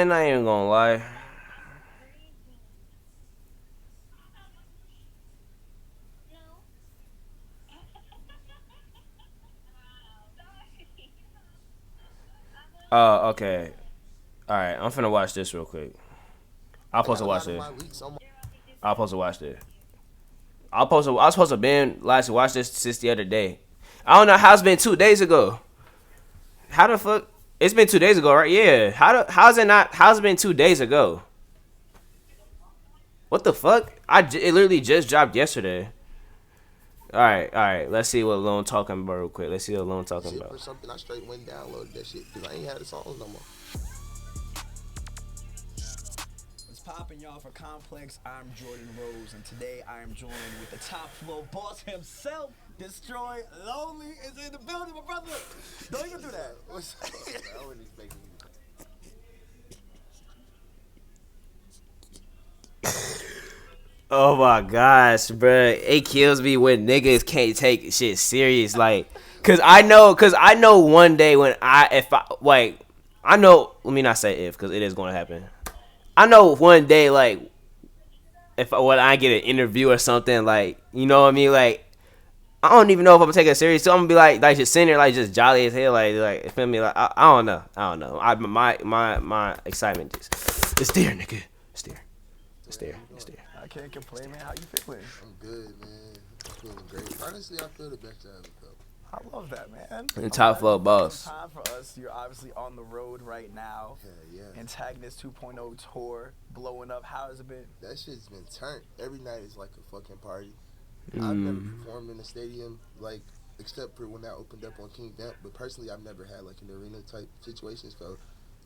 I'm not even gonna lie. Oh, okay. All right, I'm finna watch this real quick. I'll I post got to a watch lot of this. my leaks on my. I'll post to watch this. I was supposed to been last to watch this since the other day. I don't know how it's been 2 days ago. How the fuck? It's been 2 days ago, right? Yeah. How's it not? How's it been 2 days ago? What the fuck? It literally just dropped yesterday. All right. Let's see what Lone talking about real quick. Let's see what Lone talking Zip about. or something, I straight went and downloaded that shit because I ain't had the songs no more. What's poppin', y'all? For Complex, I'm Jordan Rose, and today I am joined with the top floor boss himself, Destroy Lonely is in the building, my brother. Don't even do that. What's up, man? I wasn't expecting you. Oh my gosh, bruh. It kills me when niggas can't take shit serious. Like, cause I know one day when if I, like, I know, let me not say if, cause it is gonna happen. I know one day, like, if when I get an interview or something, like, you know what I mean? Like, I don't even know if I'm gonna take it serious. So I'm gonna be like just sitting there, like, just jolly as hell, like, feel me? Like, I don't know. I don't know. My excitement just, it's there, nigga. It's there. It's Man, there. how you It's doing? there. I can't complain, man. How you feeling? I'm good, man. I'm feeling great. Honestly, I feel the best I ever felt. I love that, man. And I'm top glad flow you found some boss. time for us. You're obviously on the road right now. Yeah, yeah. Antagonist 2.0 tour blowing up. How has it been? That shit's been turned. Every night is like a fucking party. I've never Mm. performed in a stadium, like, except for when that opened up on King Vamp. But personally, I've never had like an arena type situation, so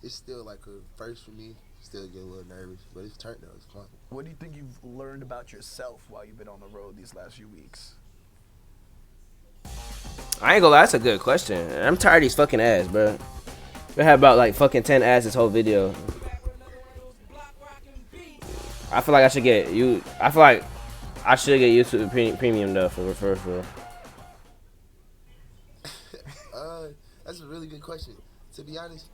it's still like a first for me. Still get a little nervous, but it's turned though. It's fun. What do you think you've learned about yourself while you've been on the road these last few weeks? I ain't gonna lie, that's a good question. I'm tired of these fucking ads, bro. We had about like fucking 10 ads this whole video. I feel like I should get you. I feel like I should get YouTube premium though for. uh, that's a really good question. To be honest,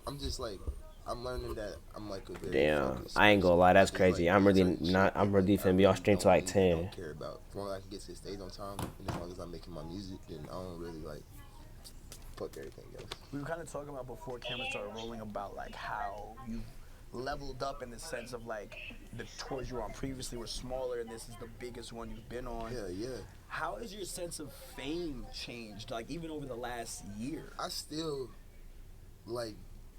I'm just like I'm learning that I'm like a very Damn, focused I ain't gonna person. lie, I that's just crazy. like I'm doing really certain not. shit I'm that like really I finna be on really stream till don't like need and don't 10. care about. As long as I can get to the stage on time, and as long as I'm making my music, then I don't really like fuck everything else. We were kind of talking about before cameras started rolling about like how you've leveled up in the sense of like the tours you were on previously were smaller and this is the biggest one you've been on. Yeah, yeah. How has your sense of fame changed, like even over the last year? I still like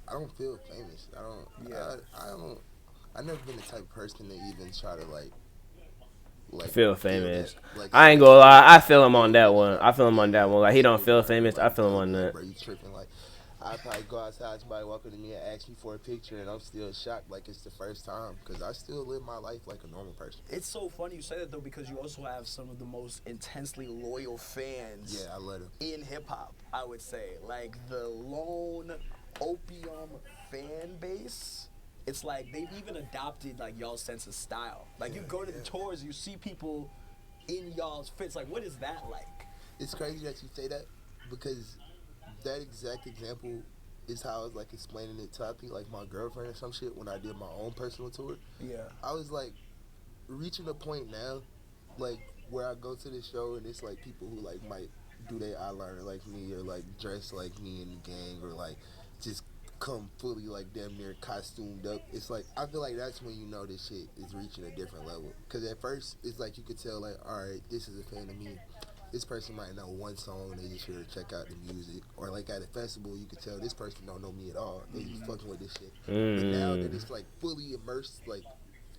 I don't feel famous. I don't. Yeah. I don't. I've never been the type of person to even try to like Feel feel that. famous. Like I ain't somebody gonna tell me lie. I like feel him on feel that this, one. like I feel him on that yeah, one. Like he like don't feel everybody famous. I feel him tell on me like that. bro you tripping like I probably go outside somebody walk up to me and ask me for a picture and I'm still shocked like it's the first time because I still live my life like a normal person. It's so funny you say that though because you also have some of the most intensely loyal fans Yeah, I love them. in hip hop, I would say. Like the lone opium fan base. It's like they've even adopted like y'all's sense of style. Like you Yeah, go to the yeah. tours, you see people in y'all's fits. Like what is that like? It's crazy that you say that because that exact example is how I was like explaining it to I think like my girlfriend or some shit when I did my own personal tour. Yeah. I was like reaching a point now, like where I go to the show and it's like people who like might do their eyeliner like me or like dress like me in the gang or like just come fully like damn near costumed up. It's like I feel like that's when you know this shit is reaching a different level. Cause at first it's like you could tell like all right this is a fan of me. This person might know one song, they just here to check out the music. Or like at a festival, you could tell this person don't know me at all. They just fucking with this shit. But now that Mm. it's like fully immersed, like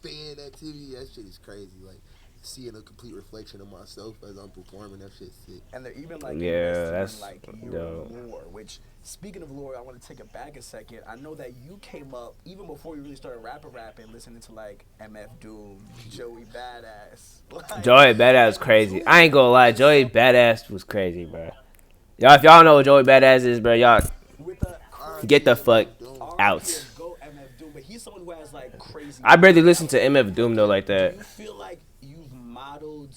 fan activity, that shit is crazy. Like seeing a complete reflection of myself as I'm performing, that shit's sick. And they're even like Yeah, investing in that's like your dope. lore. Which, speaking of lore, I want to take it back a second. I know that you came up even before you really started rapping, listening to like MF Doom, Joey Badass. Like, Joey Badass was and crazy. Doom I ain't gonna lie. is Joey someone Badass was crazy, bro. Y'all, if y'all know what Joey Badass is, bro, y'all with a get R.I.P. the crazy fuck MF Doom. out. R.I.P. and go MF Doom, but he's someone who has like crazy I barely lyrics. listen to MF Doom though Okay. like Do that. you feel like you've modeled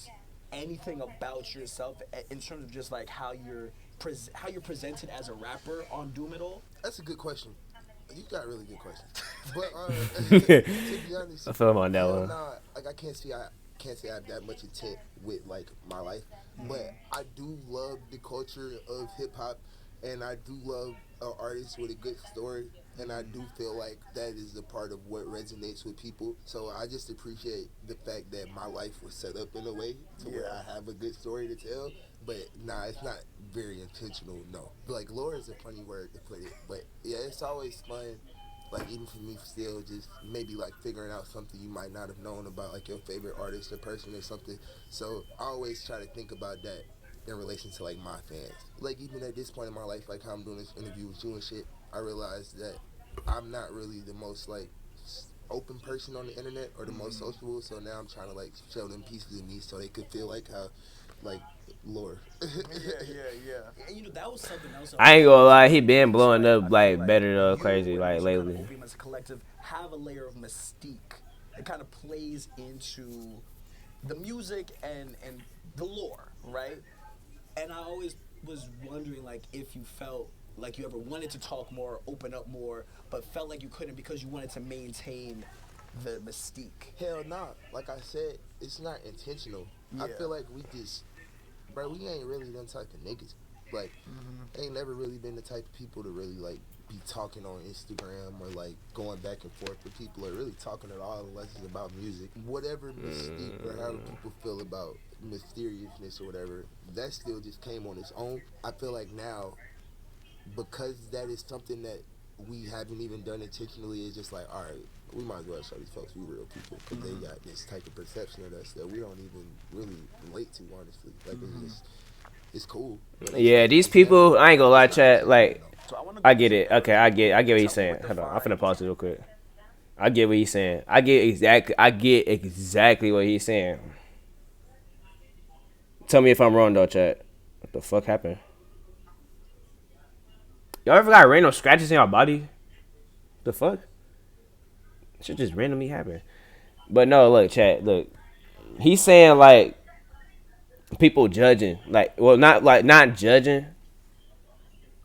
anything about yourself in terms of just like how you're presented as a rapper on Doom at all? That's a good question. You got really good questions. But to be honest, I feel him on that hell one. nah. Like I can't say I have that much intent with like my life, but I do love the culture of hip hop, and I do love an artist with a good story, and I do feel like that is a part of what resonates with people. So I just appreciate the fact that my life was set up in a way to where Yeah. I have a good story to tell. But nah, it's not very intentional. No, like lore is a funny word to put it, but yeah, it's always fun like even for me still just maybe like figuring out something you might not have known about like your favorite artist or person or something. So I always try to think about that in relation to like my fans. Like even at this point in my life, like how I'm doing this interview with you and shit, I realized that I'm not really the most like open person on the internet or the most sociable. So now I'm trying to like show them pieces of me so they could feel like how like lore. Yeah. And you know, that was something else. I ain't gonna lie, he been That's blowing right. up I feel like like better though, you crazy and like also kind of lately. OVM as a collective have a layer of mystique. It kind of plays into the music and the lore, right? And I always was wondering, like, if you felt like you ever wanted to talk more, open up more, but felt like you couldn't because you wanted to maintain the mystique. Hell nah. Like I said, it's not intentional. I Yeah. feel like we just, bro, we ain't really them type of niggas. Like, ain't never really been the type of people to really like be talking on Instagram or like going back and forth with people or really talking at all unless it's about music. Whatever mystique or however people feel about mysteriousness or whatever, that still just came on its own. I feel like now because that is something that we haven't even done intentionally. It's just like, all right, we might as well show these folks we real people because they got this type of perception of us that we don't even really relate to, honestly. Like it's just, it's cool. But it's Yeah, like, these it's never, people, I ain't gonna lie, it's not chat. intentional Like, though. So I want to I go get into it. Okay, I get what he's tell me saying. what Hold on, I'm finna defines. pause it real quick. I get what he's saying. I get exactly what he's saying. Tell me if I'm wrong though, chat. What the fuck happened? Y'all ever got random scratches in your body? The fuck? Shit just randomly happen. But no, look, chat. Look, he's saying like people judging, like, well, not judging,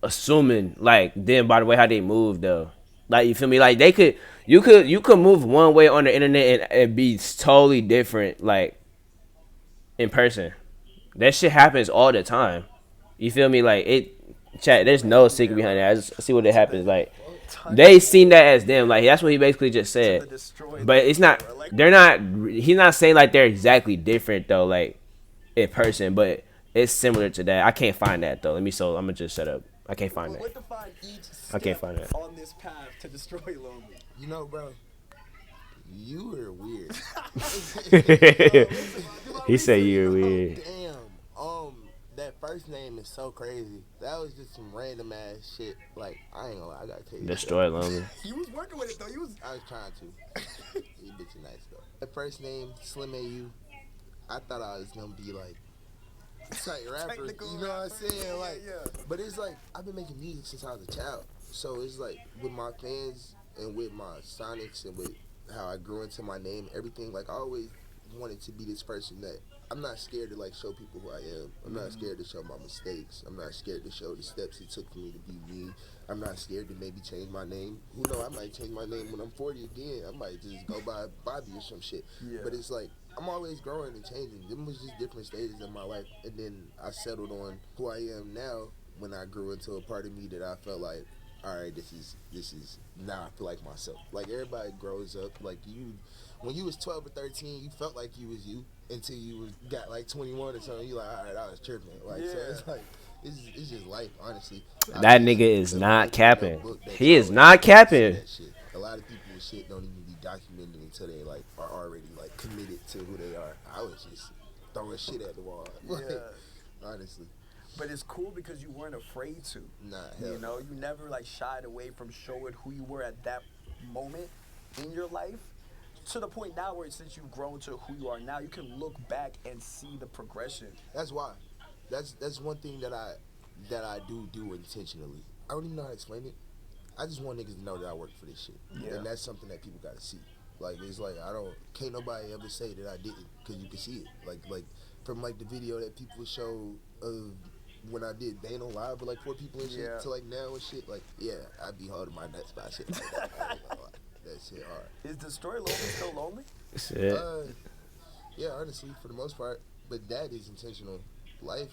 assuming like them by the way how they move though. Like you feel me? Like you could move one way on the internet and be totally different like in person. That shit happens all the time. You feel me? Like it chat, there's no secret behind that. I just see what it happens. Like they seen that as them. Like that's what he basically just To the said. destroy But it's not era. Like, they're not he's not saying like they're exactly different though, like in person, but it's similar to that. I can't find that though. I'm gonna just shut up. I can't find what that. define each I can't step find that. on this path to destroy Lonely? You know, bro, you are weird. He said you're Oh, weird. damn. That first name is so crazy. That was just some random ass shit. Like, I ain't gonna lie, I gotta tell you. Destroy lonely. You was working with it though. You was. I was trying to. You bitch are nice though. The first name, Slim AU, I thought I was gonna be like tight rapper. Technical You know what I'm rapper. saying? Like, Yeah. but it's like I've been making music since I was a child. So it's like with my fans and with my sonics and with how I grew into my name, everything. Like I always wanted to be this person that I'm not scared to like show people who I am. I'm not scared to show my mistakes. I'm not scared to show the steps it took for me to be me. I'm not scared to maybe change my name. Who know? I might change my name when I'm 40 again. I might just go by Bobby or some shit. Yeah. But it's like I'm always growing and changing. Them was just different stages in my life, and then I settled on who I am now when I grew into a part of me that I felt like, all right, this is now I feel like myself. Like everybody grows up. Like you, when you was 12 or 13, you felt like you was you until you got like 21 or something. You like, all right, I was tripping. Like so, it's like it's just life, honestly. That nigga is The not book- capping. the book that He is told not us capping. that shit. A lot of people's shit don't even be documented until they like are already like committed to who they are. I was just throwing shit at the wall. Like, honestly. But it's cool because you weren't afraid to. Nah, hell You know, you never like shied away from showing who you were at that moment in your life. To the point now where since you've grown to who you are now, you can look back and see the progression. That's why. That's one thing that I do intentionally. I don't even know how to explain it. I just want niggas to know that I work for this shit, Yeah. and that's something that people gotta see. Like it's like can't nobody ever say that I didn't, cause you can see it. Like from like the video that people show of when I did Bane on Live with like 4 people and shit Yeah. to like now and shit, like yeah, I'd be holding my nuts by shit like that. I ain't gonna lie. That shit hard. Is Destroy Lonely still lonely? Shit. Yeah, honestly, for the most part, but that is intentional. Life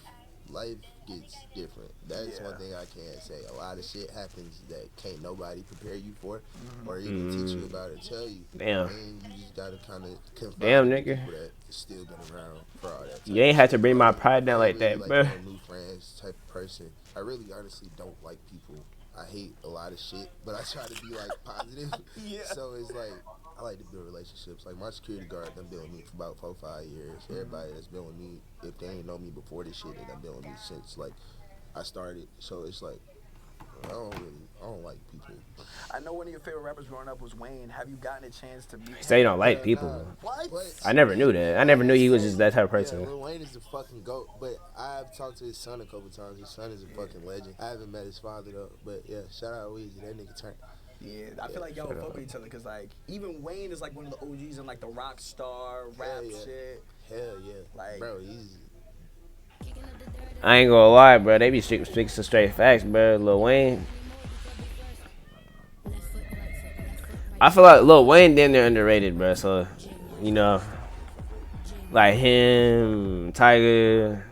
gets different. That's one thing I can say. A lot of shit happens that can't nobody prepare you for, or even teach you about or tell you. Damn. And you just gotta kind of confide Damn, in the nigga. people that still been around for all that time. You ain't had to bring my pride down like that, like bro. no new friends type of person. I really honestly don't like people. I hate a lot of shit, but I try to be like positive. Yeah. So it's like I like to build relationships. Like my security guard done been with me for about 4-5 years. Everybody that's been with me, if they ain't know me before this shit, they done been with me since like I started. So it's like I don't like people. I know one of your favorite rappers growing up was Wayne. Have you gotten a chance to meet him? Say you don't like Yeah, people. nah. What? But I never knew that. I never knew he was just that type of yeah, person. Lil Wayne is the fucking GOAT, but I've talked to his son a couple times. His son is a fucking legend. I haven't met his father though, but yeah, shout out Weezy, that nigga turned. Yeah, I feel like y'all would fuck with each other because like even Wayne is like one of the OGs in like the rock star rap Hell yeah. shit. Hell yeah, Like- bro, he's I ain't gonna lie, bro. They be speaking some straight facts, bro. Lil Wayne. I feel like Lil Wayne damn near underrated, bro. So, you know, like him, Tiger.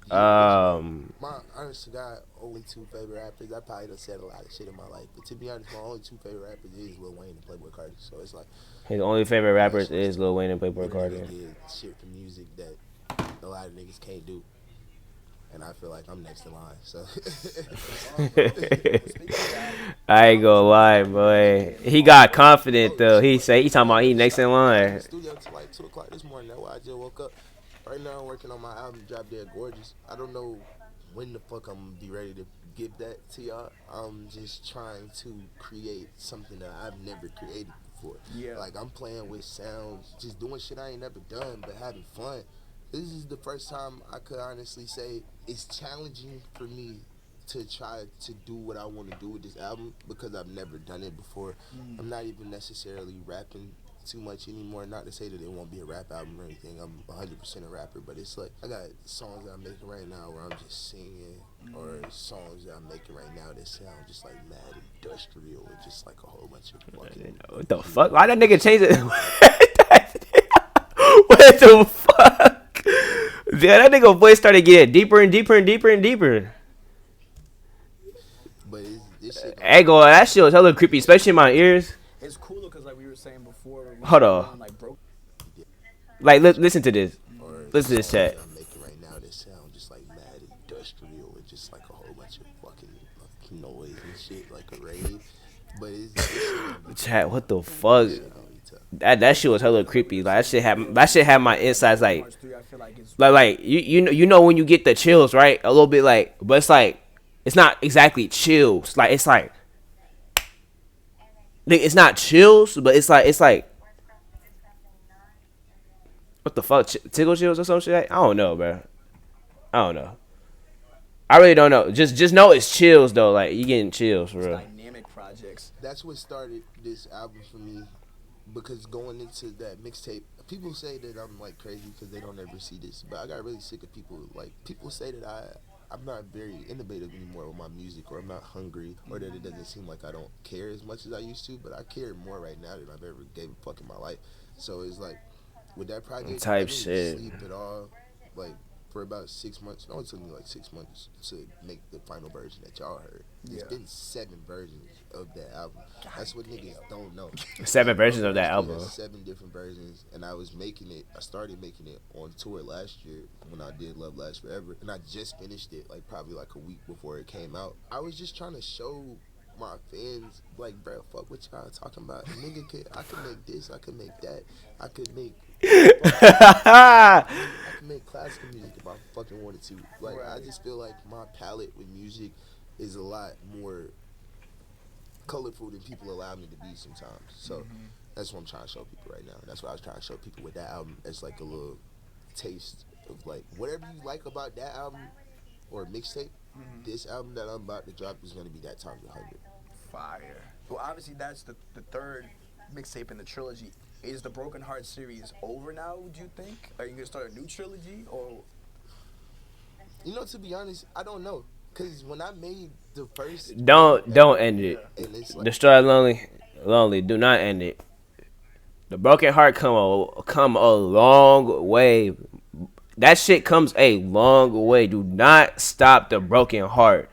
my honest to God, only 2 favorite rappers. I probably done said a lot of shit in my life, but to be honest, my only 2 favorite rappers is Lil Wayne and Playboi Carti. So it's like His only favorite rappers is Lil Wayne and Playboi Lil Wayne Carti. did shit for music that a lot of niggas can't do. And I feel like I'm next in line. So I ain't gonna lie, boy. He got confident though. He talking about he next in in line. the studio till like 2 o'clock this morning. That's why I just woke up. Right now I'm working on my album, Drop Dead Gorgeous. I don't know when the fuck I'm gonna be ready to give that to y'all. I'm just trying to create something that I've never created before. Yeah. Like I'm playing with sounds, just doing shit I ain't never done, but having fun. This is the first time I could honestly say it's challenging for me to try to do what I want to do with this album because I've never done it before. I'm not even necessarily rapping too much anymore. Not to say that it won't be a rap album or anything. I'm 100% a rapper, but it's like I got songs that I'm making right now where I'm just singing, or songs that I'm making right now that sound just like mad industrial and just like a whole bunch of fucking. What the fuck? Why that nigga change it? What the fuck? Yeah, that nigga voice started getting deeper and deeper and deeper and deeper. But this shit. Hey, go, that shit was hella creepy, especially in my ears. It's cooler because like we were saying before. we Hold were on. going, like broke. Like, listen to this. Or Listen to this songs chat. that I'm making right now that sound just like mad industrial and just like a whole bunch of fucking noise and shit like a rave. But it's Chat, what the fuck? That shit was hella creepy. Like that shit had my insides like March 3, I feel like it's you know when you get the chills, right? A little bit like, but it's like it's not exactly chills. Like it's like it's not chills, but it's like what the fuck? Tickle chills or some shit? I don't know, bro. I don't know. I really don't know. Just know it's chills though. Like you getting chills for real. dynamic projects. That's what started this album for me, because going into that mixtape, people say that I'm like crazy because they don't ever see this, but I got really sick of people say that I'm not very innovative anymore with my music, or I'm not hungry, or that it doesn't seem like I don't care as much as I used to, but I care more right now than I've ever gave a fuck in my life. So it's like with that project, Type I didn't shit. sleep at all, like for about 6 months. It only took me like 6 months to make the final version that y'all heard. There's been 7 versions of that album. That's what niggas don't know. 7 versions of that There's album. 7 different versions, and I started making it on tour last year when I did Love Lasts Forever, and I just finished it like probably like a week before it came out. I was just trying to show my fans, like, bro, fuck what y'all talking about. I could make this, I could make that, I could make I can make classical music if I fucking wanted to. Like, I just feel like my palette with music is a lot more colorful than people allow me to be sometimes. So that's what I'm trying to show people right now. That's what I was trying to show people with that album. It's like a little taste of like whatever you like about that album or mixtape. This album that I'm about to drop is gonna be that times 100. Fire. Well, obviously that's the third mixtape in the trilogy. Is the Broken Heart series over now, would you think? Are you gonna start a new trilogy, or You know, to be honest, I don't know. Cause when I made the first Don't end it. and it's like Destroy lonely. Do not end it. The broken heart come a long way. That shit comes a long way. Do not stop the broken heart.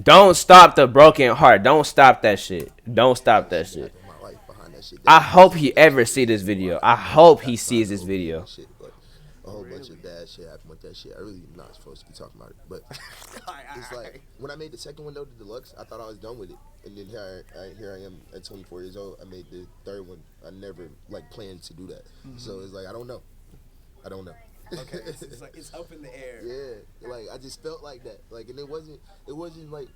Don't stop the broken heart. Don't stop that shit. Don't stop that shit shit. happened in my life behind that shit. I hope he ever see this video. I hope he sees this video. Shit, but a whole bunch of bad shit happened with that shit. I really am not supposed to be talking about it, but it's like when I made the second window, the deluxe, I thought I was done with it, and then here I am at 24 years old. I made the third one. I never like planned to do that, so it's like I don't know. Okay, it's like it's up in the air. Yeah, like I just felt like that. Like, and it wasn't like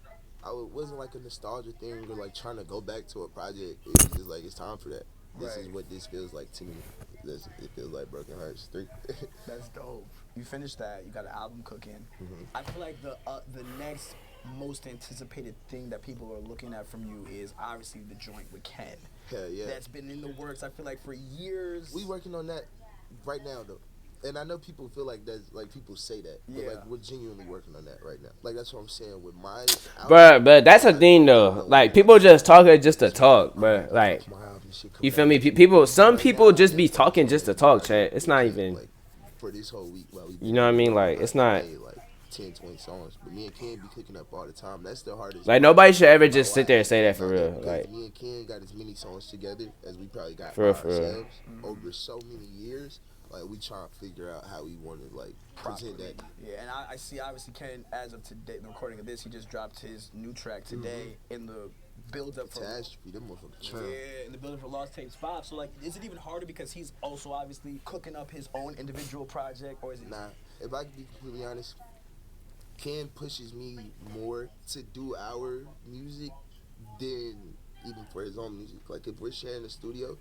it wasn't like a nostalgia thing or like trying to go back to a project. It was just like it's time for that. This is what this feels like to me. It feels like Broken Hearts 3. That's dope. You finished that. You got an album cooking. Mm-hmm. I feel like the next most anticipated thing that people are looking at from you is obviously the joint with Ken. Hell yeah. That's been in the works. I feel like for years. We working on that right now though. And I know people feel like that's like people say that, but Yeah. like we're genuinely working on that right now. Like that's what I'm saying with my But that's a thing though. Like people just talk it just to talk, but like my album shit come you feel out. me? People, some people just be talking just to talk, chat. It's not even. Like for this whole week while we You know what I mean? Like it's not. made, like 10, 20 songs, but me and Ken be cooking up all the time. That's the hardest. Like nobody should ever just sit there and say that for real. Because Like me and Ken got as many songs together as we probably got For real, by for real. ourselves over so many years. Like we trying to figure out how we want to like present that. Yeah, and I see obviously Ken, as of today, the recording of this, he just dropped his new track today in the build up for. Catastrophe, them motherfuckers. trying. Yeah, in the building for Lost Tapes 5. So, like, is it even harder because he's also obviously cooking up his own individual project, or is it? Nah, if I can be completely honest, Ken pushes me more to do our music than even for his own music. Like if we're sharing the studio,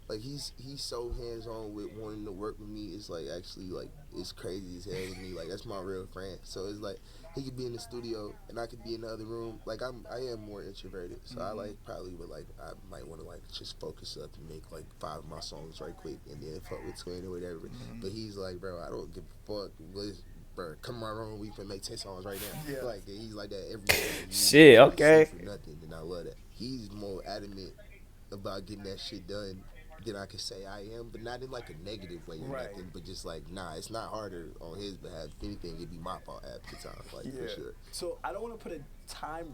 like he's so hands on with wanting to work with me. It's like actually like it's crazy as hell with me. Like that's my real friend. So it's like he could be in the studio and I could be in the other room. Like I am more introverted, so I like probably would like I might want to like just focus up and make like 5 of my songs right quick and then fuck with Twin or whatever. But he's like, bro, I don't give a fuck. Bro, come in my room, we can make 10 songs right now. Yeah. Like he's like that every day. Shit, okay. For nothing, and I love that. He's more adamant about getting that shit done than I could say I am, but not in like a negative way or Right. nothing. But just like, nah, it's not harder on his behalf. If anything, it'd be my fault half the time, like for sure. So I don't want to put a time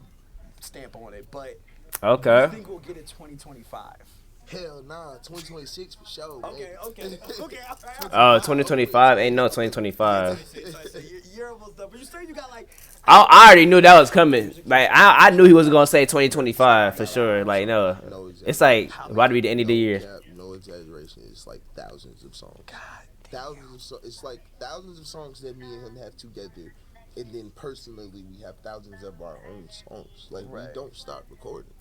stamp on it, but okay. I think we'll get it 2025. Hell nah, 2026 for sure. Man. Okay. All right. Oh, 2025 ain't no 2025. You're almost done, but you say you got like. I already knew that was coming. Like I knew he was gonna say 2025 for sure. Like no, No it's like about to be the end of the year. Cap, no exaggeration. It's like thousands of songs. God. Thousands of it's like thousands of songs that me and him have together, and then personally we have thousands of our own songs. Like Right. we don't stop recording.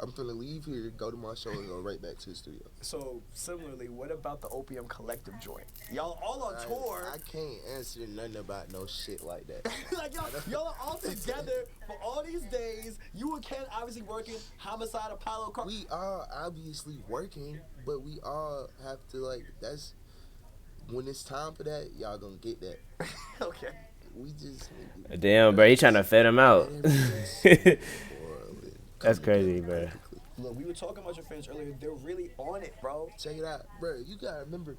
I'm finna leave here, go to my show, and go right back to the studio. So similarly, what about the Opium Collective joint? Y'all all on tour. I can't answer nothing about no shit like that. Like y'all are all together for all these days. You and Ken obviously working. Homicide, Apollo. We are obviously working, but we all have to like. That's when it's time for that. Y'all gonna get that. Okay. We just. Damn, bro, he trying to fed him out. That's Come crazy, together. bro. Look, we were talking about your fans earlier. They're really on it, bro. Check it out, bro. You gotta remember,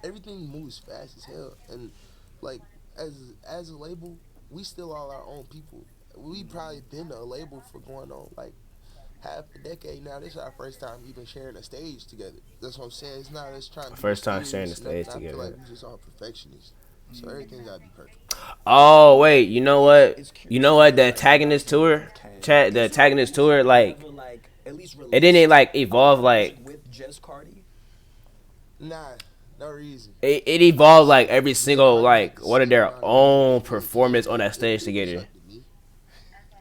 everything moves fast as hell, and like as a label, we still all our own people. We probably been a label for going on like half a decade now. This is our first time even sharing a stage together. That's what I'm saying. It's not us trying to. First be time sharing a serious stage and nothing. I feel together. like we just all perfectionists, so everything gotta be perfect. Oh wait, you know what? You know what? The antagonist tour, chat. The antagonist tour, like Ever, like, at least it didn't like evolve like with Jess Cardi. Nah, no reason. it evolved like every single like one of their own performance on that stage together.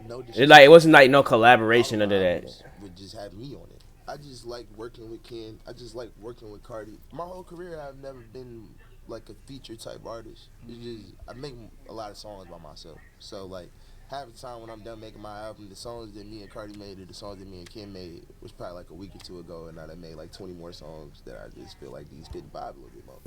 No It like it wasn't like no collaboration under that. Would just have me on it. I just like working with Ken. I just like working with Cardi. My whole career, I've never been like a feature type artist. It's just I make a lot of songs by myself. So like half the time when I'm done making my album, the songs that me and Cardi made or the songs that me and Ken made was probably like a week or two ago, and now I made like 20 more songs that I just feel like these fit the vibe a little bit more.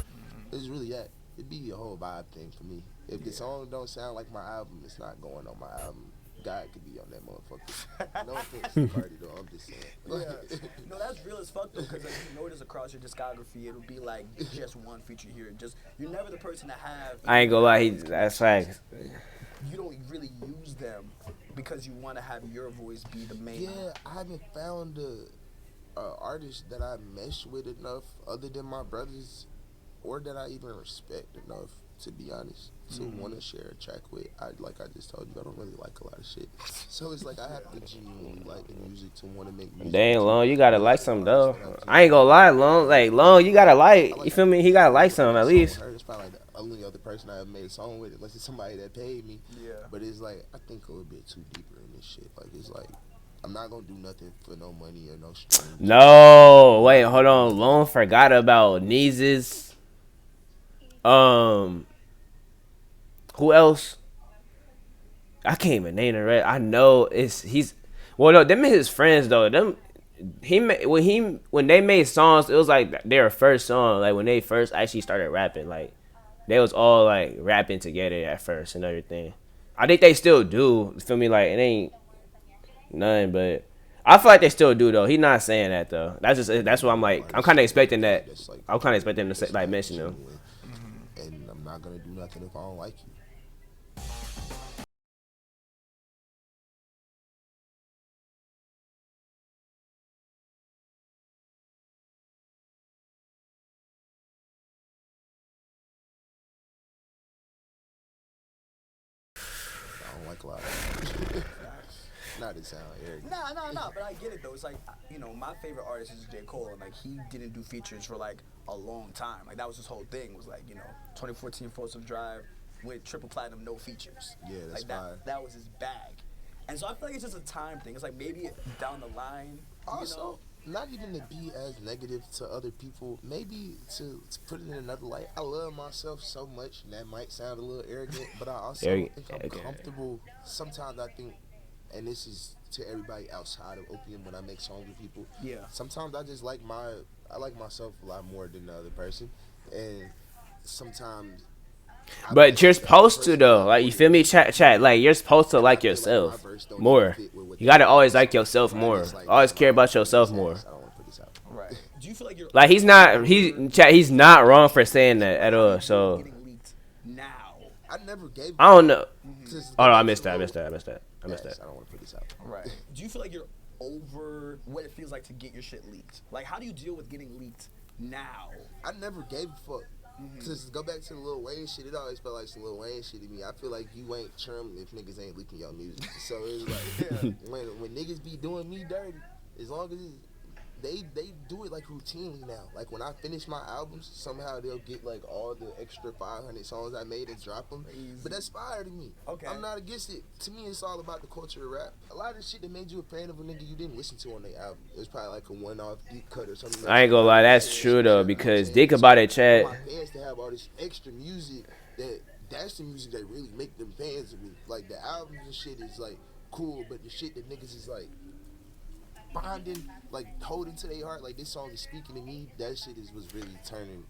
It's really that. It'd be a whole vibe thing for me. If the song don't sound like my album, it's not going on my album. God could be on that motherfucker. No offense to Cardi though, I'm just saying. Yeah. No, that's real as fuck though, because like, you notice across your discography, it'll be like just one feature here. Just you're never the person to have. I ain't gonna lie, that's facts. You don't really use them because you want to have your voice be the main. Yeah, I haven't found a artist that I mesh with enough, other than my brothers, or that I even respect enough, to be honest, to want to share a track with. Like I just told you, I don't really like a lot of shit. So it's like I have to genuinely like the music to want to make music. Dang, Long, you gotta like something though. I ain't gonna lie, Long, you gotta like. You feel me? He gotta like something at least. It's probably like the only other person I ever made a song with, unless it's somebody that paid me. Yeah. But it's like I think a little bit too deeper in this shit. Like it's like I'm not gonna do nothing for no money or no stream. No, wait, hold on. Long forgot about Neezus. Who else? I can't even name it right. I know he's. Well, no, them his friends though. Them when they made songs, it was like their first song. Like when they first actually started rapping, like they was all like rapping together at first and everything. I think they still do. You feel me? Like it ain't nothing, but I feel like they still do though. He not saying that though. That's what I'm like. I'm kind of expecting that. I'm kind of expecting to say, like mention them. And I'm not gonna do nothing if I don't like you. I don't like a lot of not to sound arrogant. Nah, but I get it though. It's like, you know, my favorite artist is J. Cole, and like he didn't do features for like a long time. Like that was his whole thing. Was like, you know, 2014 Folsom Drive went triple platinum, no features. Yeah, that's like fine. that was his bag. And so I feel like it's just a time thing. It's like maybe down the line, Also, you know. not even to be as negative to other people, maybe to put it in another light. I love myself so much, and that might sound a little arrogant, but I also think I'm comfortable. Sometimes I think, and this is to everybody outside of Opium when I make songs with people. Yeah. Sometimes I just like I like myself a lot more than the other person, and sometimes. But you're supposed to though, like you feel me, chat. Like you're supposed to like yourself more. You gotta always like yourself more. Always care about yourself more. I don't want to put this out. Right. Do you feel like you're Like he's not wrong for saying that at all. So getting leaked now? I never gave. I don't know. Just Oh no, I go missed back that. to I missed that. I don't want to put this out. Right. Do you feel like you're over what it feels like to get your shit leaked? Like, how do you deal with getting leaked now? I never gave a fuck. To go back to the Lil Wayne shit, it always felt like some Lil Wayne shit to me. I feel like you ain't trim if niggas ain't leaking your music. So it's like when niggas be doing me dirty, as long as they do it like routinely now. Like when I finish my albums, somehow they'll get like all the extra 500 songs I made and drop them. But that's fire to me. Okay. I'm not against it. To me, it's all about the culture of rap. A lot of shit that made you a fan of a nigga you didn't listen to on their album. It was probably like a one-off deep cut or something. I ain't gonna lie, that's true though. Because think about it, Chad. My fans to have all this extra music that's the music that really make them fans of me. Like the albums and shit is like cool, but the shit that niggas is like bonding, like holding to their heart, like this song is speaking to me. That shit was really turning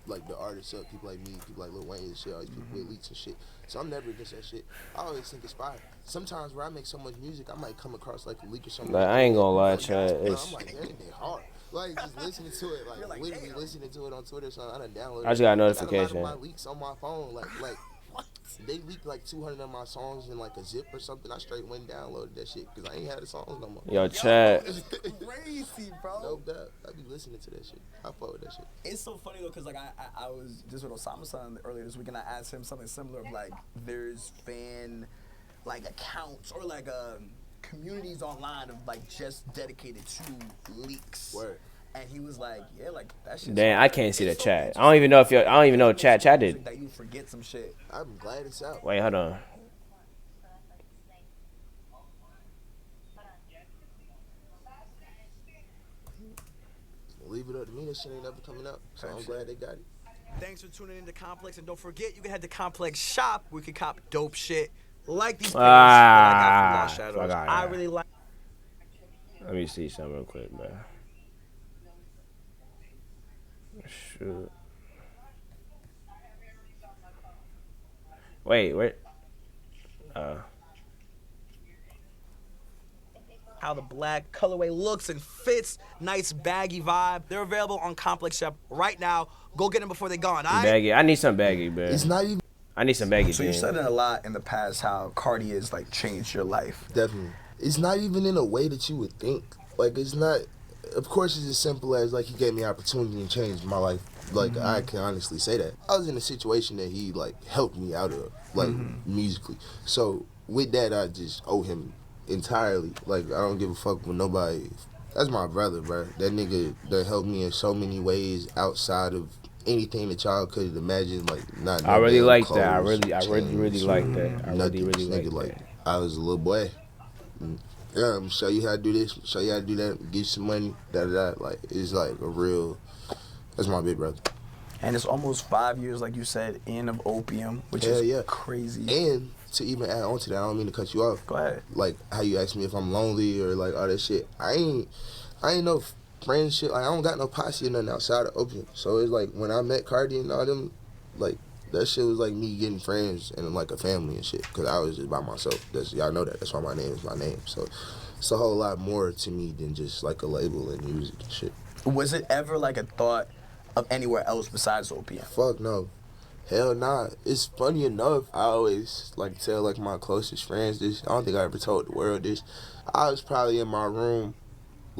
like the artists up. People like me, people like Lil Wayne and shit, all these people with leaks and shit. So I'm never against that shit. I always think it's fire. Sometimes where I make so much music, I might come across like a leak or something. Like, I ain't gonna lie, Chad. I'm like, that ain't hard. Like just listening to it, like literally listening to it on Twitter. So I done downloaded. I just got a I notification. got a lot of my leaks on my phone, like. They leaked like 200 of my songs in like a zip or something. I straight went and downloaded that shit because I ain't had the songs no more. Yo, Chad. Crazy, bro. No doubt. I be listening to that shit. I fuck with that shit. It's so funny though, cause like I was just with Osama's son earlier this week, and I asked him something similar of like there's fan like accounts or like communities online of like just dedicated to leaks. Word. And he was like, yeah, like that shit. Damn, I can't see the chat. I don't even know Chat did. That you forget some shit. I'm glad it's out. Wait, hold on. Leave it up to me. That shit ain't never coming up. So I'm glad they got it. Thanks for tuning into Complex, and don't forget you can head to Complex Shop. We can cop dope shit like these pants that I got from Lost Shadows. I really like. Let me see something real quick, bro. Shoot. Wait, wait. How the black colorway looks and fits. Nice baggy vibe. They're available on Complex Shop right now. Go get them before they're gone, all right? Baggy. I need some baggy, bro. It's not even I need some baggy. So you jeans. said it a lot in the past how Cardi has like changed your life. definitely. It's not even in a way that you would think. Like it's not. Of course, it's as simple as like he gave me opportunity and changed my life. Like I can honestly say that I was in a situation that he like helped me out of, like musically. So with that, I just owe him entirely. Like I don't give a fuck with nobody. That's my brother, bro. That nigga that helped me in so many ways outside of anything that y'all could imagine. Like not. I really no like clothes, that. I really chains, like that. I nothing. really This like nigga, that. I was a little boy. Yeah, I'm show you how to do this, show you how to do that, get you some money, da. Like, it's like a real, that's my big brother. And it's almost 5 years, like you said, in of opium, which Hell is yeah. crazy. And to even add on to that, I don't mean to cut you off. Go ahead. Like, how you asked me if I'm lonely or like all that shit. I ain't no friend shit. Like, I don't got no posse or nothing outside of opium. So it's like, when I met Cardi and all them, like, that shit was like me getting friends and like a family and shit. Cause I was just by myself. Y'all know that. That's why my name is my name. So it's a whole lot more to me than just like a label and music and shit. Was it ever like a thought of anywhere else besides opium? Fuck no. Hell nah. It's funny enough. I always like tell like my closest friends this. I don't think I ever told the world this. I was probably in my room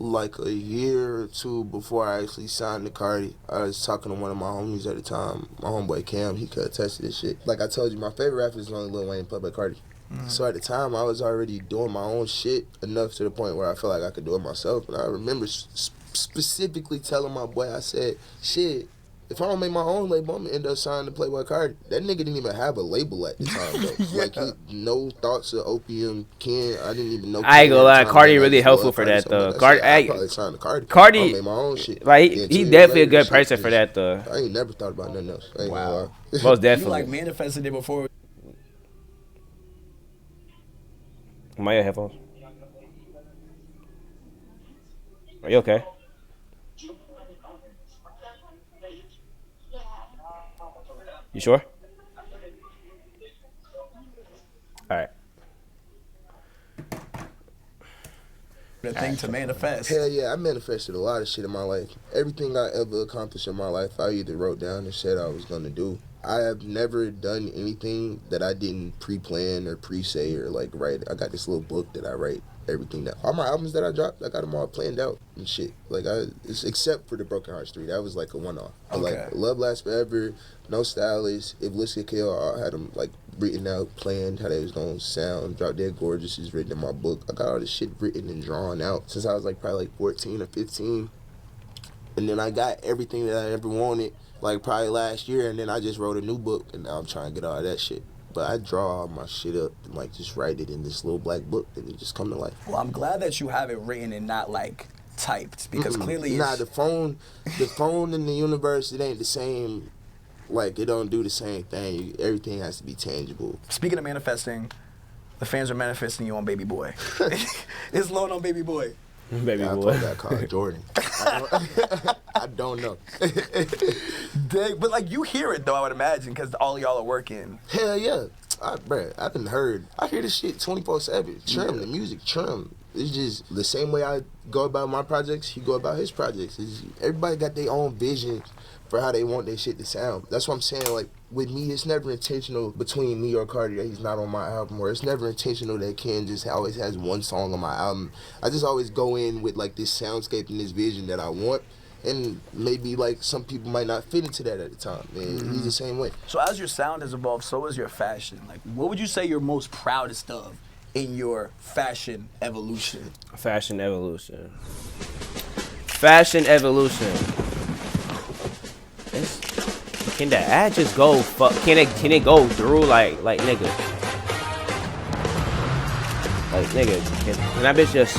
like a year or two before I actually signed to Cardi. I was talking to one of my homies at the time, my homeboy Cam. He could attest to this shit. Like I told you, my favorite rapper is only Lil Wayne, Public Cardi. So at the time, I was already doing my own shit enough to the point where I felt like I could do it myself. And I remember specifically telling my boy, I said, shit, if I don't make my own label, I'm gonna end up signing to Playboy Cardi. That nigga didn't even have a label at the time, though. Like, no thoughts of opium, Ken. I didn't even know. I ain't gonna lie, Cardi man, I really just helpful love for Cardi that so though. much. Cardi, I probably signed to Cardi. Cardi, I made my own shit. like Then 2 he years definitely a later, good shit person just- for that though. I ain't never thought about nothing else. I ain't gonna lie. Most You definitely. like manifested it before. Am I your headphones? Are you okay? You sure? All right. The thing to manifest. Hell yeah, I manifested a lot of shit in my life. Everything I ever accomplished in my life, I either wrote down and said I was gonna do. I have never done anything that I didn't pre-plan or pre-say or like write. I got this little book that I write everything down. All my albums that I dropped, I got them all planned out and shit. Like it's except for the Broken Hearts 3, that was like a one-off. But Okay. like Love Lasts Forever, No Stylist, If Lists Could Kill, I had them like written out, planned how they was gonna sound. Drop Dead Gorgeous is written in my book. I got all this shit written and drawn out since I was like probably like 14 or 15. And then I got everything that I ever wanted, like probably last year, and then I just wrote a new book, and now I'm trying to get all that shit. But I draw all my shit up and like just write it in this little black book, and it just come to life. Well, I'm glad that you have it written and not like typed because clearly Nah, it's, the phone in the universe, it ain't the same. Like it don't do the same thing. Everything has to be tangible. speaking of manifesting, the fans are manifesting you on Baby Boy. It's low on Baby Boy. Baby I boy. thought that called Jordan. I don't know. Dang, but like you hear it though, I would imagine, because all y'all are working. Hell yeah. Bruh, I done heard. I hear this shit 24/7. Trim, the music, trim. It's just the same way I go about my projects, he go about his projects. Everybody got their own vision for how they want their shit to sound. That's what I'm saying. Like, with me, it's never intentional between me or Cardi that he's not on my album, or it's never intentional that Ken just always has one song on my album. I just always go in with, like, this soundscape and this vision that I want. And maybe, like, some people might not fit into that at the time. And he's the same way. So as your sound has evolved, so has your fashion. Like, what would you say you're most proudest of in your fashion evolution? Fashion evolution. Fashion evolution. Can the ad just go? Can it go through like nigga? Like nigga, can that bitch just?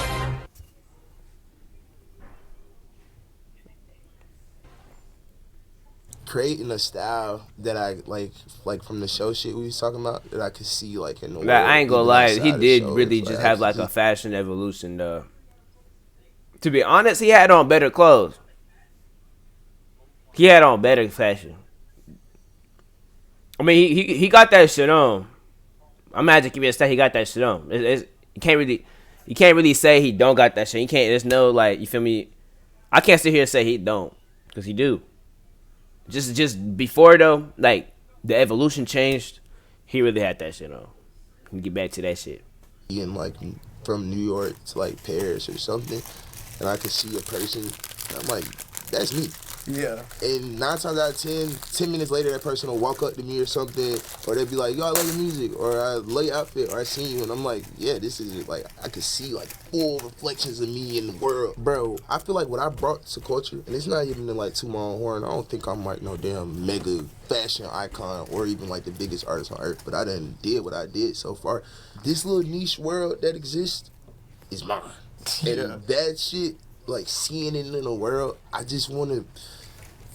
Creating a style that I like from the show shit we was talking about that I could see like in the world. I ain't gonna even lie, outside he the did show, really it's just have like a actually- fashion evolution though. To be honest, he had on better clothes. He had on better fashion. I mean, he got that shit on. I'm mad to keep it state. He got that shit on. You can't really say he don't got that shit. You can't. There's no like. You feel me? I can't sit here and say he don't, cause he do. Just before though, like the evolution changed. He really had that shit on. We get back to that shit. Being like from New York to like Paris or something, and I could see a person, I'm like, that's me. Yeah. And 9 times out of 10 minutes later, that person will walk up to me or something, or they'll be like, yo, I love your music, or I love your outfit, or I seen you, and I'm like, yeah, this is like, I could see like full reflections of me in the world. Bro, I feel like what I brought to culture, and it's not even to like toot my own horn, I don't think I'm like no damn mega fashion icon or even like the biggest artist on earth, but I done did what I did so far. This little niche world that exists is mine. And that shit, like seeing it in the world, I just want to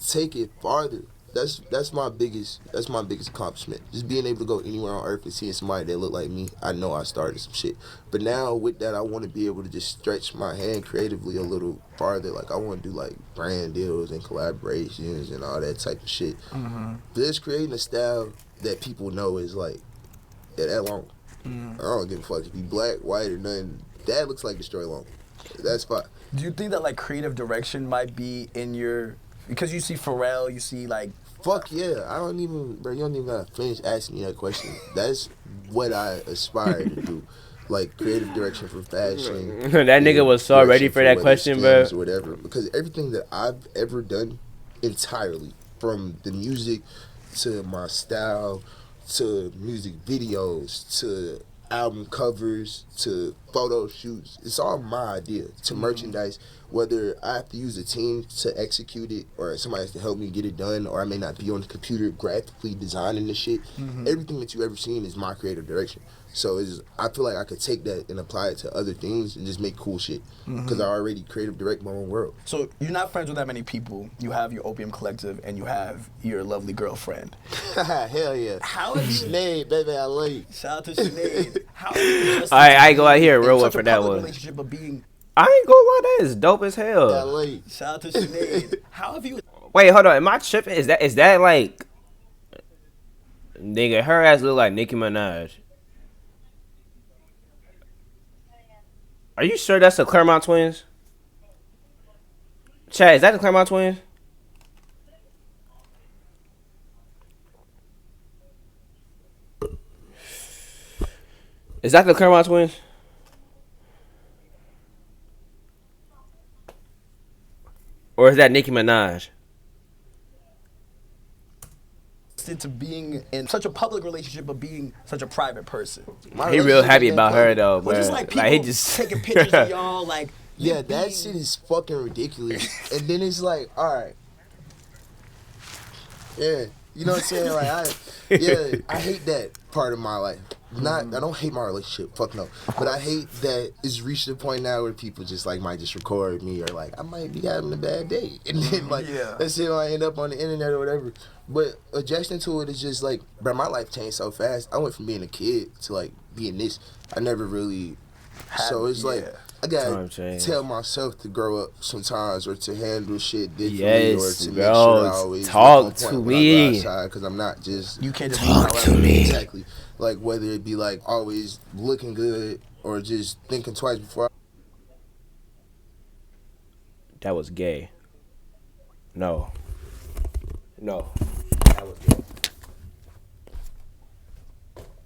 take it farther. That's my biggest accomplishment. Just being able to go anywhere on earth and seeing somebody that look like me. I know I started some shit, but now with that, I want to be able to just stretch my hand creatively a little farther. Like I want to do like brand deals and collaborations and all that type of shit. Just creating a style that people know is like that long. I don't give a fuck if you black, white, or nothing. That looks like Destroy Long. That's fine. Do you think that like creative direction might be in your, because you see Pharrell, you see like. Fuck yeah. I don't even, bro, you don't even gotta finish asking me that question. That's what I aspire to do. Like creative direction for fashion. That nigga was so ready for that question, bro. Or whatever. Because everything that I've ever done entirely, from the music to my style to music videos to album covers to photo shoots, it's all my idea, to merchandise, whether I have to use a team to execute it or somebody has to help me get it done, or I may not be on the computer graphically designing the shit. Everything that you ever seen is my creative direction. So I feel like I could take that and apply it to other things and just make cool shit, because I already creative direct my own world. So you're not friends with that many people. You have your Opium Collective and you have your lovely girlfriend. Hell yeah. How have you... Sinead, baby, I love you. Shout out to Sinead. How have you just I go out here real one such a for that public one. relationship of being... I ain't gonna lie, that is dope as I hell. love you. Shout out to Sinead. How have you... Wait, hold on. Am I tripping? Is that like, nigga? Her ass look like Nicki Minaj. Are you sure that's the Claremont twins? Chad, is that the Claremont twins? Is that the Claremont twins? Or is that Nicki Minaj? to being in such a public relationship of being such a private person? He real happy about her though, Well, bro. just like people Like, he just taking pictures of y'all, like Yeah, that shit is fucking ridiculous. And then it's like, all right, yeah, you know what I'm saying? Like, I hate that part of my life. I don't hate my relationship, fuck no. But I hate that it's reached a point now where people just like might just record me, or like I might be having a bad day, and then like that's it, I end up on the internet or whatever. But adjusting to it is just like, bro, my life changed so fast. I went from being a kid to like being this. I never really, so it's like I gotta tell myself to grow up sometimes, or to handle shit differently, or to make sure I always talk to me, because I'm not just you can't just talk to me. Exactly. Like whether it be like always looking good or just thinking twice before. That was gay. No, that was gay.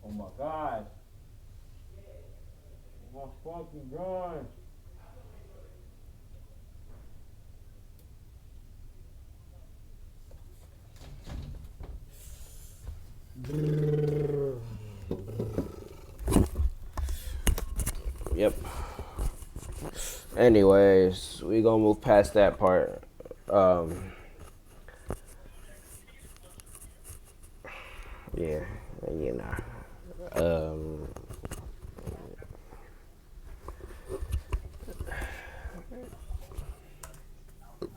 Oh my god. My fucking god. Yep. Anyways, we gonna move past that part. Yeah, you know.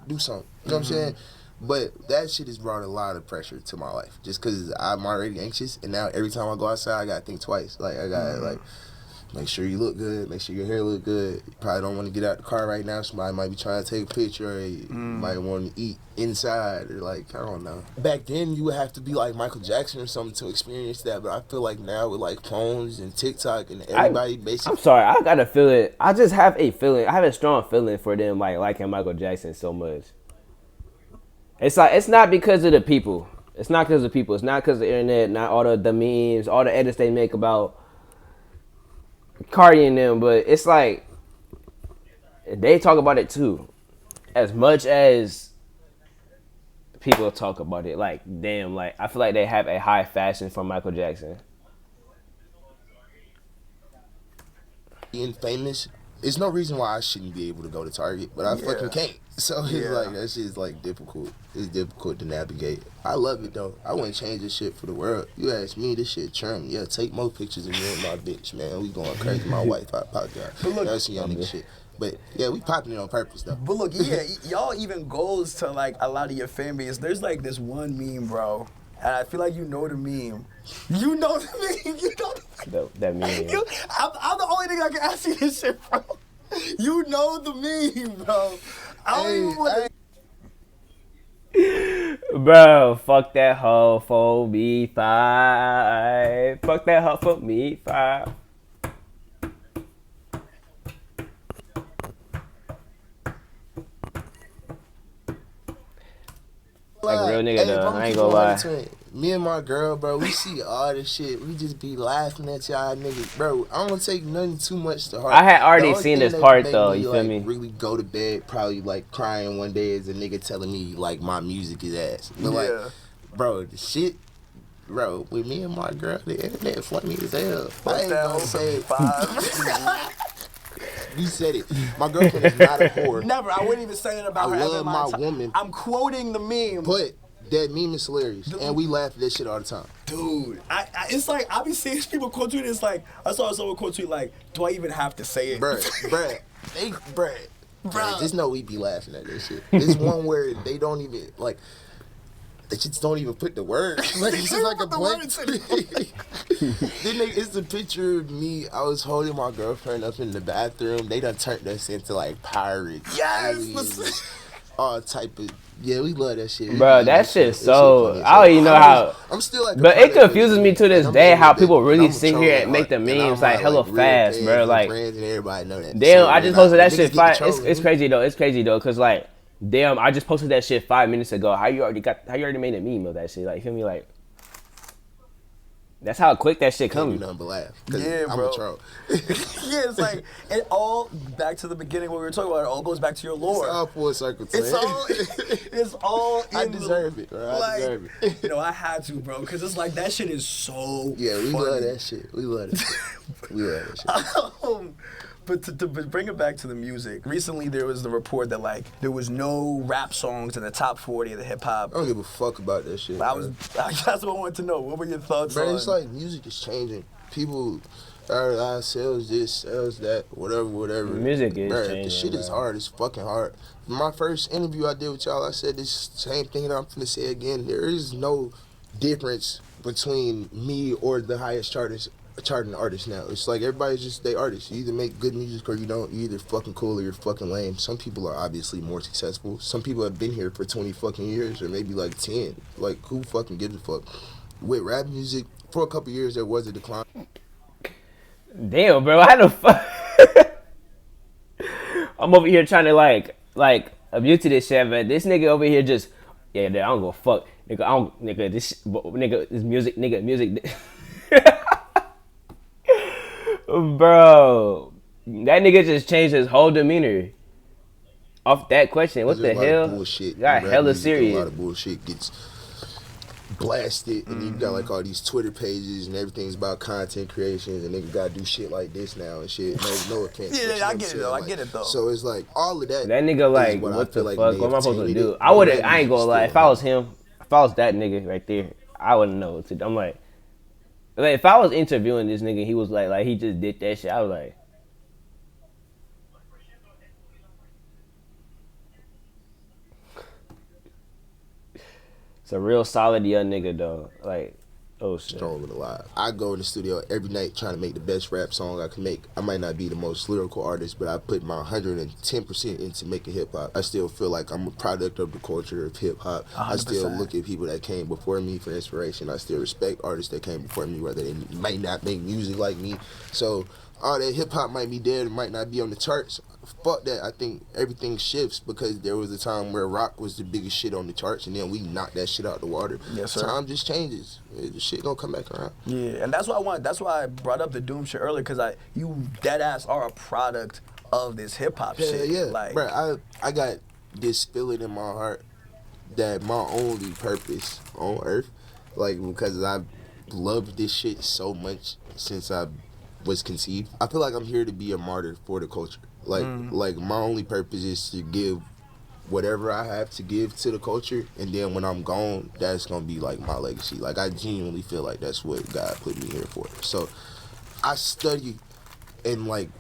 Do something. You know what I'm saying? But that shit has brought a lot of pressure to my life, just because I'm already anxious, and now every time I go outside, I gotta think twice. Like I gotta like Make sure you look good. Make sure your hair look good. You probably don't want to get out the car right now. Somebody might be trying to take a picture, or you might want to eat inside, or like, I don't know. Back then, you would have to be like Michael Jackson or something to experience that. But I feel like now with like phones and TikTok and everybody basically. I'm sorry, I got a feeling. I just have a feeling. I have a strong feeling for them like liking Michael Jackson so much. It's like it's not because of the people. It's not because of the people. It's not because of the internet. Not all the memes, all the edits they make about Cardi and them. But it's like they talk about it too, as much as people talk about it. Like damn, like I feel like they have a high fashion for Michael Jackson. Being famous, there's no reason why I shouldn't be able to go to Target, but I fucking can't. So it's like that shit's like difficult. It's difficult to navigate. I love it though. I wouldn't change this shit for the world. You ask me, this shit trim. Yeah, take more pictures of me and my bitch, man. We going crazy. My wife, I apologize. But look, that's some young nigga shit. But yeah, we popping it on purpose though. But look, yeah, y'all even goes to like a lot of your fan base. There's like this one meme, bro, and I feel like you know the meme. You know the meme. You know That meme. I'm the only nigga that can ask you this shit, bro. You know the meme, bro. I don't even want to. Bro, fuck that hoe for me 5. Fuck that hoe for me 5. Like a real nigga though, I ain't gonna lie. Me and my girl, bro, we see all this shit. We just be laughing at y'all niggas. Bro, I don't take nothing too much to heart. I had already seen this part though, you feel me? Really go to bed, probably like crying one day as a nigga telling me like my music is ass. But like, bro, the shit, bro, with me and my girl, the internet funny as hell. I ain't gonna say it. You said it. My girlfriend is not a whore. Never. I wouldn't even say that about her. I love my woman. I'm quoting the meme. But that meme is hilarious, and we laugh at that shit all the time. Dude, it's like I be seeing people quote tweet. It's like I saw someone quote tweet like, "Do I even have to say it?" Bruh, just know we be laughing at this shit. There's one where they don't even like. They just don't even put the word. Like it's just like a blank. Then it's a picture of me. I was holding my girlfriend up in the bathroom. They done turned us into like pirates. Yes. All type of. Yeah, we love that shit. Bro, that shit so. I don't even know how. I'm still like. But it confuses me to this day how people really sit here and make the memes like hella fast, bro. Like, and everybody know that. damn, I just posted that shit 5. It's crazy though. It's crazy though, cause like, damn, I just posted that shit 5 minutes ago. How you already made a meme of that shit? Like, you feel me? Like, that's how quick that shit comes. Nothing but laugh. Yeah, I'm bro. a troll. Yeah, it's like it all back to the beginning when we were talking about it. All goes back to your lore. It's all full circle. It's all. I deserve it, bro. I deserve it. You know, I had to, bro, because it's like that shit is so. Yeah, we funny. love that shit. We love that shit. We love that shit. But to bring it back to the music, recently there was the report that like there was no rap songs in the top 40 of the hip hop. I don't give a fuck about that shit. That's what I wanted to know. What were your thoughts on? It's like music is changing. People are sells this, sells that, whatever. Music is changing. The shit is hard. It's fucking hard. My first interview I did with y'all, I said this same thing that I'm finna say again. There is no difference between me or the highest charting artist now. It's like everybody's just they artists. You either make good music or you don't. You either fucking cool or you're fucking lame. Some people are obviously more successful. Some people have been here for 20 fucking years or maybe like 10. Like who fucking gives a fuck? With rap music, for a couple years there was a decline. Damn, bro, how the fuck? I'm over here trying to like abuse to this shit, but this nigga over here just I don't go fuck, nigga. This music. Bro, that nigga just changed his whole demeanor off that question. What the hell? Bullshit. Got hella serious. A lot of bullshit gets blasted, and you got like all these Twitter pages and everything's about content creations, and niggas gotta do shit like this now and shit. No offense. Yeah, I get it though. I get it though. So it's like all of that. That nigga like, what the fuck? What am I supposed to do? I ain't gonna lie. If I was him, if I was that nigga right there, I wouldn't know what to do. I'm like if I was interviewing this nigga, he was like he just did that shit. I was like, it's a real solid young nigga though. Like Oh shit. Strong and alive. I go in the studio every night trying to make the best rap song I can make. I might not be the most lyrical artist, but I put my 110% into making hip hop. I still feel like I'm a product of the culture of hip hop. I still look at people that came before me for inspiration. I still respect artists that came before me, whether they might not make music like me. So all that hip hop might be dead, it might not be on the charts. Fuck that. I think everything shifts because there was a time where rock was the biggest shit on the charts, and then we knocked that shit out the water. Yes, sir. Time just changes. The shit gonna come back around. Yeah, and that's why I brought up the Doom shit earlier, because you dead ass are a product of this hip hop shit. Yeah, like, bro, I got this feeling in my heart that my only purpose on earth, like, because I've loved this shit so much since I was conceived. I feel like I'm here to be a martyr for the culture. Like my only purpose is to give whatever I have to give to the culture, and then when I'm gone, that's gonna be like my legacy. Like I genuinely feel like that's what God put me here for. So I study and like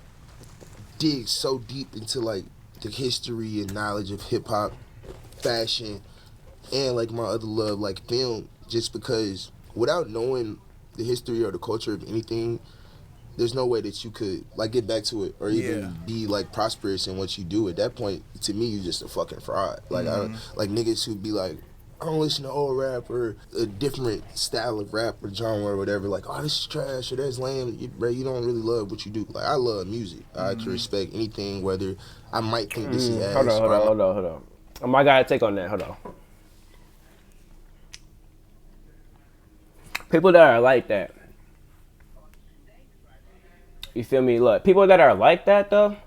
dig so deep into like the history and knowledge of hip hop, fashion, and like my other love, like film, just because without knowing the history or the culture of anything, there's no way that you could like get back to it or even be like prosperous in what you do. At that point, to me, you're just a fucking fraud. Like I like niggas who be like, I don't listen to old rap or a different style of rap or genre or whatever. Like, oh, this is trash or that's lame. You don't really love what you do. Like I love music. I can respect anything, whether I might think this is ass. Hold on. I gotta take on that. Hold on. People that are like that. You feel me? Look, people that are like that though,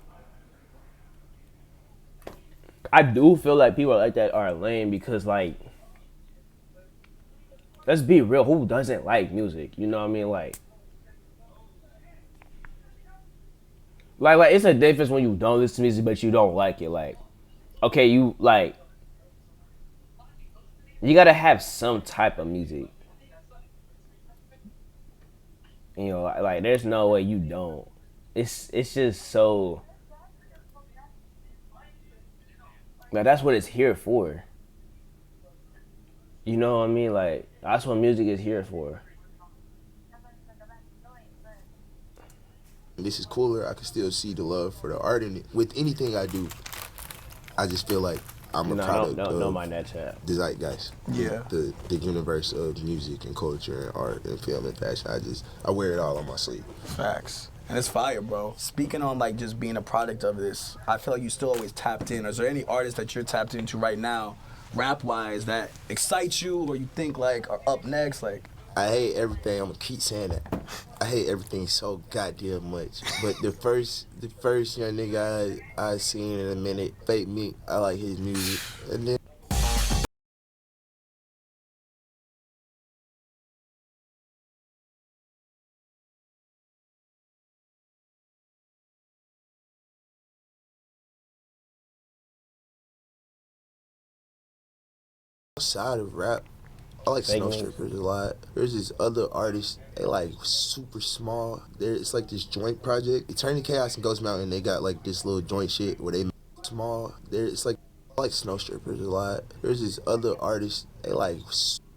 I do feel like people like that are lame because like, let's be real, who doesn't like music? You know what I mean? Like it's a difference when you don't listen to music but you don't like it. Like, okay, you gotta have some type of music. You know, like there's no way you don't. It's just so. Like that's what it's here for. You know what I mean? Like that's what music is here for. This is cooler. I can still see the love for the art in it. With anything I do, I just feel like I'm a product of mind that chat. the zeitgeist. Yeah. The universe of music and culture and art and film and fashion. I wear it all on my sleeve. Facts. And it's fire, bro. Speaking on like just being a product of this, I feel like you still always tapped in. Is there any artists that you're tapped into right now, rap-wise, that excite you or you think like are up next? Like, I hate everything. I'm gonna keep saying that. I hate everything so goddamn much. But the first young nigga I seen in a minute, Fake Meek, I like his music. And then outside of rap, I like Snow Strippers a lot. There's this other artist, they like super small. It's like this joint project. Eternity Chaos and Ghost Mountain, they got like this little joint shit where they small. It's like I like Snow Strippers a lot. There's this other artist, they like super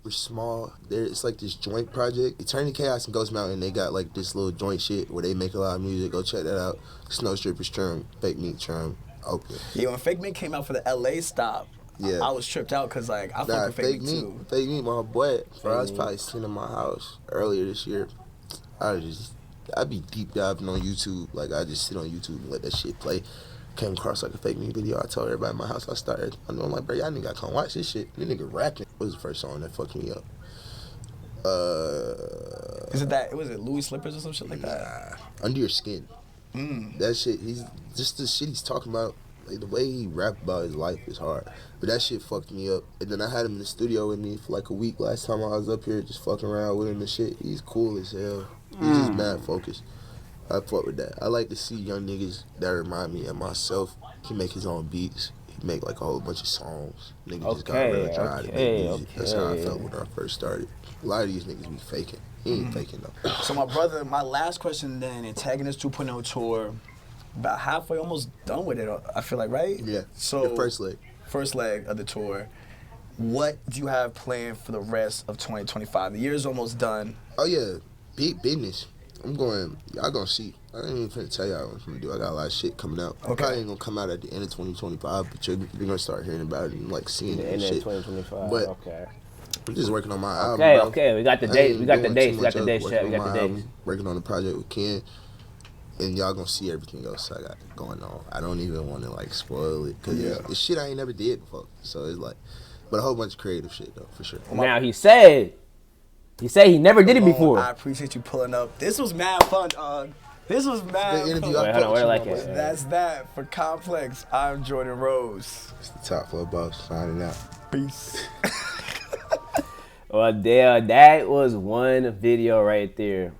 small. It's like this joint project. Eternity Chaos and Ghost Mountain, they got like this little joint shit where they make a lot of music. Go check that out. Snow Strippers Trum, Fake Meek Trum. Okay. Yeah, when Fake Meek came out for the LA stop, yeah, I was tripped out because like I fuck with Fake Meek too. Fake Meek, my boy. Bro, I was probably sitting in my house earlier this year. I'd be deep diving on YouTube. Like I just sit on YouTube and let that shit play. Came across like a Fake Meek video. I told everybody in my house. I'm like, bro, y'all nigga gotta come watch this shit. This nigga rapping. What was the first song that fucked me up? Was it Louis Slippers or some shit like that? Under Your Skin. That shit, he's just the shit he's talking about. Like the way he rap about his life is hard, but that shit fucked me up. And then I had him in the studio with me for like a week last time I was up here, just fucking around with him and shit. He's cool as hell. He's just mad focused. I fuck with that. I like to see young niggas that remind me of myself. He make his own beats. He make like a whole bunch of songs. Niggas just got real dry to make music. That's how I felt when I first started. A lot of these niggas be faking. He ain't faking though. So my brother, my last question then, Antagonist 2.0 tour, about halfway, almost done with it, I feel like, right? Yeah, So the first leg. First leg of the tour. what do you have planned for the rest of 2025? The year's almost done. Oh yeah, big business. I'm going. Y'all gonna see. I ain't even finna tell y'all what I'm gonna do. I got a lot of shit coming out. Okay. Probably ain't gonna come out at the end of 2025, but you're gonna start hearing about it and like seeing The it end and of shit. 2025. But okay. I'm just working on my album. Okay, bro. okay. We got the I dates. ain't We got the doing dates. too We got the much dates. else. Chat. We Working got on the my dates. album, working on the project with Ken, and y'all gonna see everything else I got going on. I don't even want to like spoil it because it's shit I ain't never did before. So it's like, but a whole bunch of creative shit though for sure. Now he said he never did it before. I appreciate you pulling up. This was mad fun, dog. This was Good mad interview. fun. Wait, I hold on, fuck where with like you, my it? boy. That's that for Complex. I'm Jordan Rose. It's the Top Floor Boss signing out. Peace. Well, there, that was one video right there.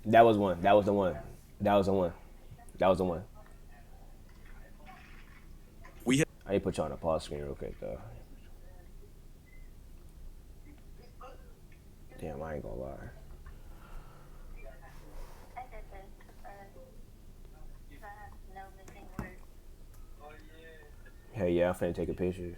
That was one. That was the one. That was the one. That was the one. I need to put you on a pause screen real quick though. Damn, I ain't gonna lie. Hey, yeah, I'm finna take a picture.